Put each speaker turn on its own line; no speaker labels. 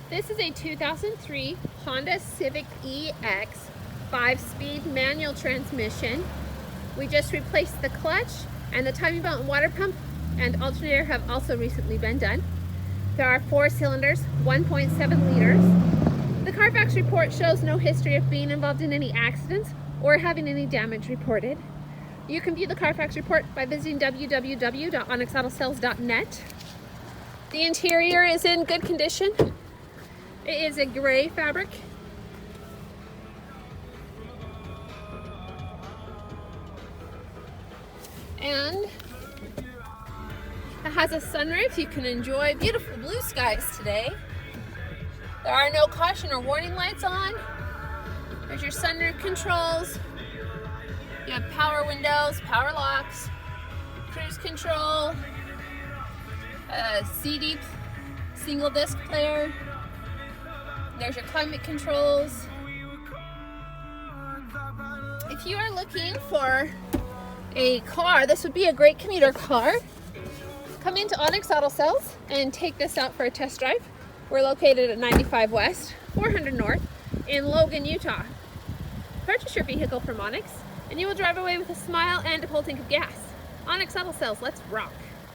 This is a 2003 Honda Civic EX 5-speed manual transmission. We just replaced the clutch, and the timing belt and water pump and alternator have also recently been done. There are 4 cylinders, 1.7 liters. The CARFAX report shows no history of being involved in any accidents or having any damage reported. You can view the CARFAX report by visiting www.onyxautosales.net. The interior is in good condition. It is a gray fabric. And it has a sunroof. You can enjoy beautiful blue skies today. There are no caution or warning lights on. There's your sunroof controls. You have power windows, power locks, cruise control, a CD single disc player. There's your climate controls. If you are looking for a car, this would be a great commuter car. Come into Onyx Auto Sales and take this out for a test drive. We're located at 95 West, 400 North in Logan, Utah. Purchase your vehicle from Onyx and you will drive away with a smile and a full tank of gas. Onyx Auto Sales, let's rock.